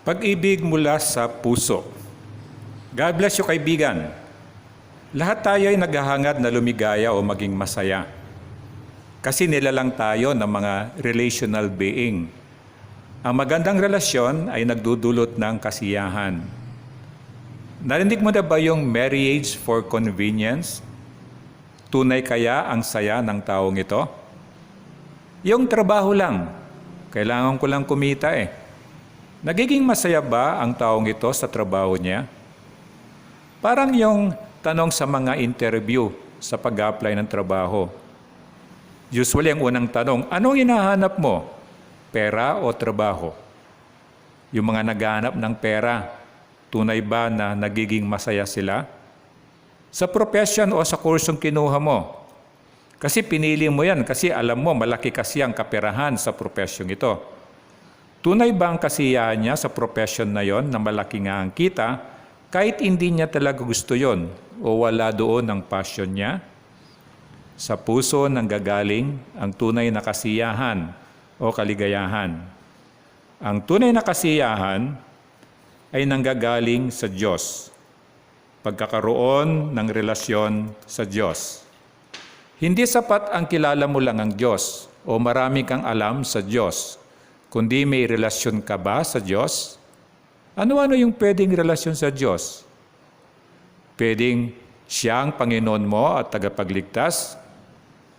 Pag-ibig mula sa puso. God bless you, kaibigan. Lahat tayo ay naghahangad na lumigaya o maging masaya. Kasi nilalang tayo ng mga relational being. Ang magandang relasyon ay nagdudulot ng kasiyahan. Narinig mo na ba yung marriage for convenience? Tunay kaya ang saya ng taong ito? Yung trabaho lang. Kailangan ko lang kumita eh. Nagiging masaya ba ang taong ito sa trabaho niya? Parang yung tanong sa mga interview sa pag-apply ng trabaho. Usually ang unang tanong, anong hinahanap mo? Pera o trabaho? Yung mga naghahanap ng pera, tunay ba na nagiging masaya sila? Sa profession o sa kursong kinuha mo? Kasi pinili mo yan kasi alam mo malaki kasi ang kaperahan sa profesyon ito. Tunay ba ang kasiyahan niya sa profession na yon na malaki nga ang kita kahit hindi niya talaga gusto yon o wala doon ang passion niya? Sa puso nanggagaling ang tunay na kasiyahan o kaligayahan. Ang tunay na kasiyahan ay nanggagaling sa Diyos. Pagkakaroon ng relasyon sa Diyos. Hindi sapat ang kilala mo lang ang Diyos o marami kang alam sa Diyos. Kundi may relasyon ka ba sa Diyos? Ano-ano yung pwedeng relasyon sa Diyos? Pwedeng siya ang Panginoon mo at tagapagligtas?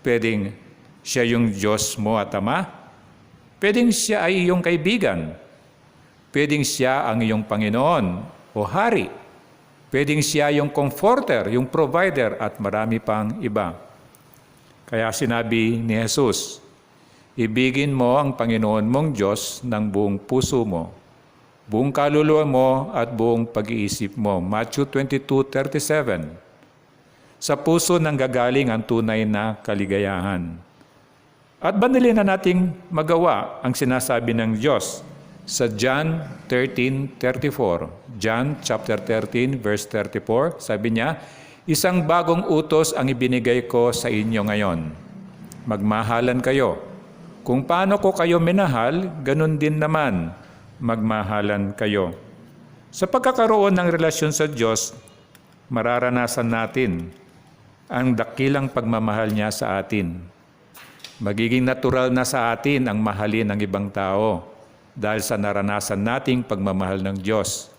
Pwedeng siya yung Diyos mo at Ama? Pwedeng siya ay iyong kaibigan? Pwedeng siya ang iyong Panginoon o Hari? Pwedeng siya yung comforter, yung provider at marami pang iba. Kaya sinabi ni Jesus, ibigin mo ang Panginoon mong Diyos ng buong puso mo, buong kaluluwa mo at buong pag-iisip mo. Matthew 22:37. Sa puso nanggagaling ang tunay na kaligayahan. At banalin na nating magawa ang sinasabi ng Diyos sa John 13:34. John chapter 13 verse 34, sabi niya, isang bagong utos ang ibinigay ko sa inyo ngayon. Magmahalan kayo. Kung paano ko kayo minahal, ganun din naman, magmahalan kayo. Sa pagkakaroon ng relasyon sa Diyos, mararanasan natin ang dakilang pagmamahal niya sa atin. Magiging natural na sa atin ang mahalin ng ibang tao dahil sa naranasan nating pagmamahal ng Diyos.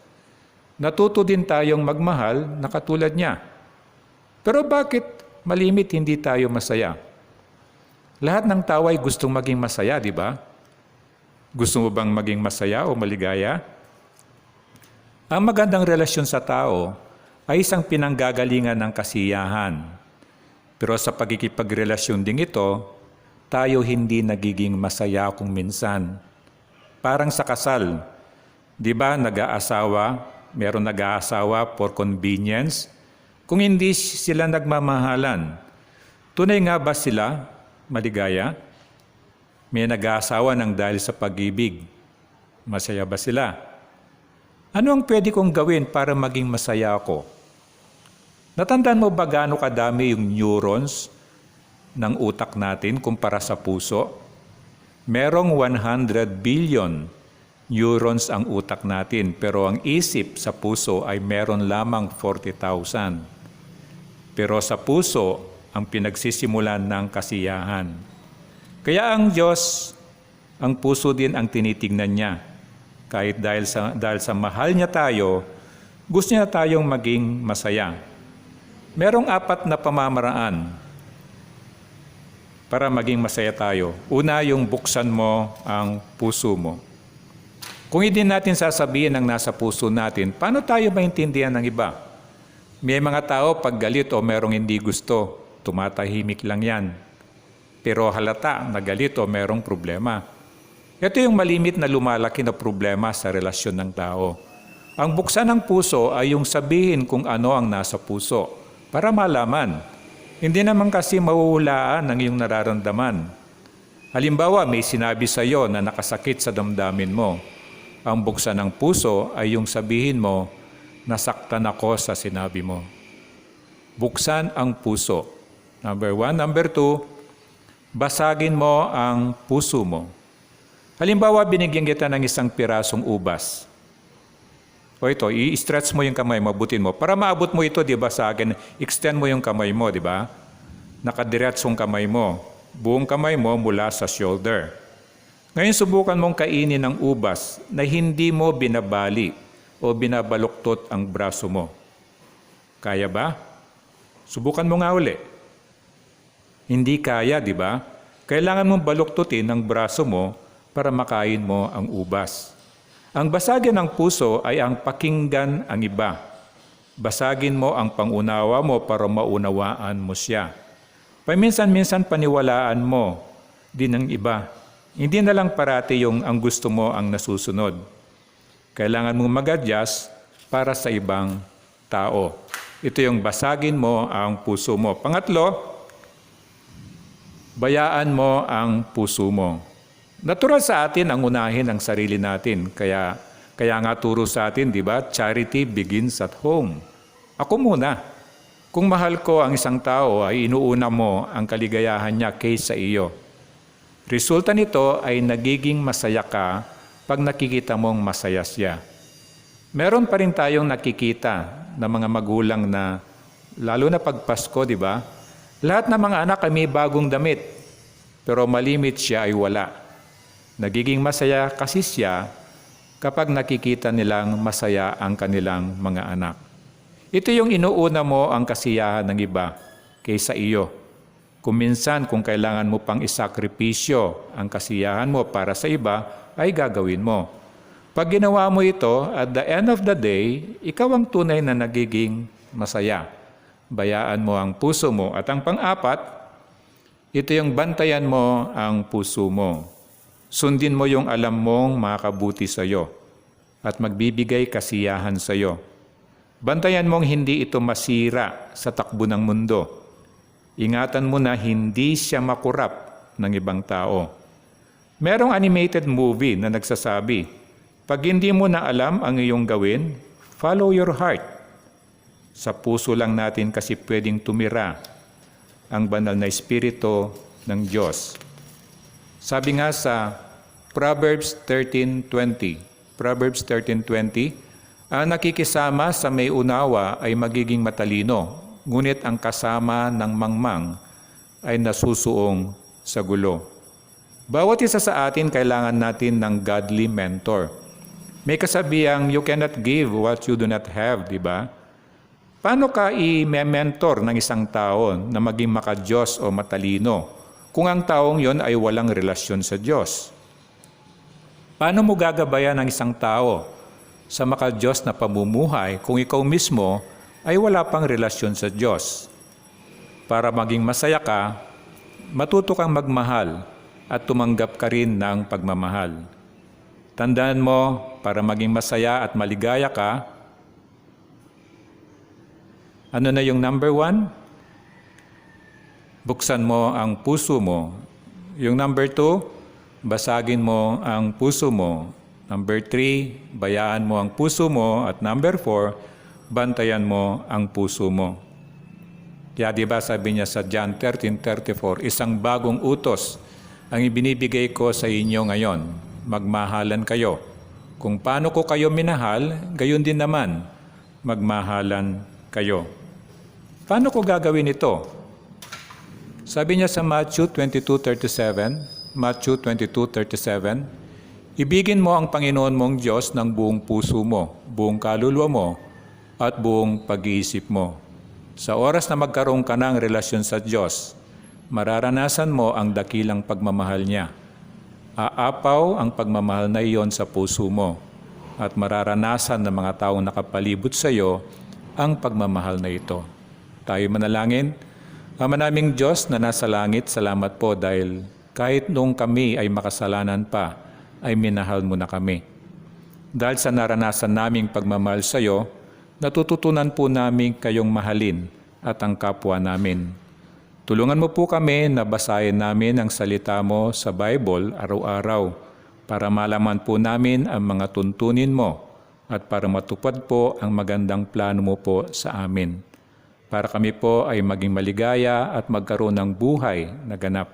Natuto din tayong magmahal na katulad niya. Pero bakit malimit hindi tayo masaya? Lahat ng tao ay gustong maging masaya, di ba? Gusto mo bang maging masaya o maligaya? Ang magandang relasyon sa tao ay isang pinanggagalingan ng kasiyahan. Pero sa pagkikipagrelasyon ding ito, tayo hindi nagiging masaya kung minsan. Parang sa kasal, di ba nag-aasawa, meron nag-aasawa for convenience? Kung hindi sila nagmamahalan, tunay nga ba sila maligaya? May nag-aasawa ng dahil sa pag-ibig. Masaya ba sila? Ano ang pwede kong gawin para maging masaya ako? Natandaan mo ba gaano kadami yung neurons ng utak natin kumpara sa puso? Merong 100 billion neurons ang utak natin, pero ang isip sa puso ay meron lamang 40,000. Pero sa puso, ang pinagsisimulan ng kasiyahan. Kaya ang Diyos, ang puso din ang tinitingnan niya. Kahit dahil sa mahal niya tayo, gusto niya tayong maging masaya. Merong 4 na pamamaraan para maging masaya tayo. Una, yung buksan mo ang puso mo. Kung hindi natin sasabihin ang nasa puso natin, paano tayo maintindihan ng iba? May mga tao pag galit o merong hindi gusto, tumatahimik lang yan. Pero halata na galit o merong problema. Ito yung malimit na lumalaki na problema sa relasyon ng tao. Ang buksan ng puso ay yung sabihin kung ano ang nasa puso para malaman. Hindi naman kasi mahuhulaan ang iyong nararamdaman. Halimbawa, may sinabi sa iyo na nakasakit sa damdamin mo. Ang buksan ng puso ay yung sabihin mo, nasaktan ako sa sinabi mo. Buksan ang puso. Number 1. Number 2, basagin mo ang puso mo. Halimbawa, binigyan kita ng isang pirasong ubas. O ito, i-stretch mo yung kamay mo, abutin mo. Para maabot mo ito, di ba, sa akin, extend mo yung kamay mo, di ba? Nakadiretsong kamay mo. Buong kamay mo mula sa shoulder. Ngayon, subukan mong kainin ng ubas na hindi mo binabali o binabaluktot ang braso mo. Kaya ba? Subukan mo nga uli. Hindi kaya, di ba? Kailangan mong baluktutin ang braso mo para makain mo ang ubas. Ang basagin ng puso ay ang pakinggan ang iba. Basagin mo ang pangunawa mo para maunawaan mo siya. Paminsan-minsan paniwalaan mo din ang iba. Hindi na lang parati yung ang gusto mo ang nasusunod. Kailangan mong mag-adjust para sa ibang tao. Ito yung basagin mo ang puso mo. Pangatlo, bayaan mo ang puso mo. Natural sa atin ang unahin ang sarili natin. Kaya nga turo sa atin, di ba? Charity begins at home. Ako muna. Kung mahal ko ang isang tao, ay inuuna mo ang kaligayahan niya kaysa iyo. Resulta nito ay nagiging masaya ka pag nakikita mong masaya siya. Meron pa rin tayong nakikita na mga magulang na, lalo na pag Pasko, di ba? Lahat ng mga anak ay may bagong damit, pero malimit siya ay wala. Nagiging masaya kasi siya kapag nakikita nilang masaya ang kanilang mga anak. Ito yung inuuna mo ang kasiyahan ng iba kaysa iyo. Kung minsan, kung kailangan mo pang isakripisyo ang kasiyahan mo para sa iba, ay gagawin mo. Pag ginawa mo ito, at the end of the day, ikaw ang tunay na nagiging masaya. Bayaan mo ang puso mo. At ang pang-apat, ito yung bantayan mo ang puso mo. Sundin mo yung alam mong makakabuti sa iyo at magbibigay kasiyahan sa iyo. Bantayan mong hindi ito masira sa takbo ng mundo. Ingatan mo na hindi siya makurap ng ibang tao. Merong animated movie na nagsasabi, pag hindi mo na alam ang iyong gawin, follow your heart. Sa puso lang natin kasi pwedeng tumira ang banal na espiritu ng Diyos. Sabi nga sa Proverbs 13:20, ang nakikisama sa may unawa ay magiging matalino, ngunit ang kasama ng mangmang ay nasusuong sa gulo. Bawat isa sa atin kailangan natin ng godly mentor. May kasabihang, you cannot give what you do not have, di ba? Paano ka i-mentor ng isang tao na maging maka-Diyos o matalino kung ang taong yon ay walang relasyon sa Diyos? Paano mo gagabayan ng isang tao sa maka-Diyos na pamumuhay kung ikaw mismo ay wala pang relasyon sa Diyos? Para maging masaya ka, matuto kang magmahal at tumanggap ka rin ng pagmamahal. Tandaan mo, para maging masaya at maligaya ka, ano na yung number 1? Buksan mo ang puso mo. Yung number 2, basagin mo ang puso mo. Number 3, bayaan mo ang puso mo. At number 4, bantayan mo ang puso mo. Kaya diba sabi niya sa John 13:34, isang bagong utos ang ibinibigay ko sa inyo ngayon. Magmahalan kayo. Kung paano ko kayo minahal, gayon din naman, magmahalan kayo. Paano ko gagawin ito? Sabi niya sa Matthew 22:37, ibigin mo ang Panginoon mong Diyos ng buong puso mo, buong kaluluwa mo, at buong pag-iisip mo. Sa oras na magkaroon ka ng relasyon sa Diyos, mararanasan mo ang dakilang pagmamahal niya. Aapaw ang pagmamahal na iyon sa puso mo, at mararanasan ng mga taong nakapalibot sa iyo ang pagmamahal na ito. Tayo manalangin. Ama naming Diyos na nasa langit, salamat po dahil kahit noong kami ay makasalanan pa, ay minahal mo na kami. Dahil sa naranasan naming pagmamahal sa iyo, natututunan po namin kayong mahalin at ang kapwa namin. Tulungan mo po kami na basahin namin ang salita mo sa Bible araw-araw para malaman po namin ang mga tuntunin mo at para matupad po ang magandang plano mo po sa amin. Para kami po ay maging maligaya at magkaroon ng buhay na ganap.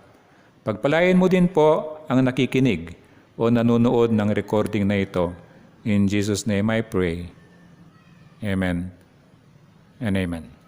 Pagpalain mo din po ang nakikinig o nanonood ng recording na ito. In Jesus' name I pray. Amen and amen.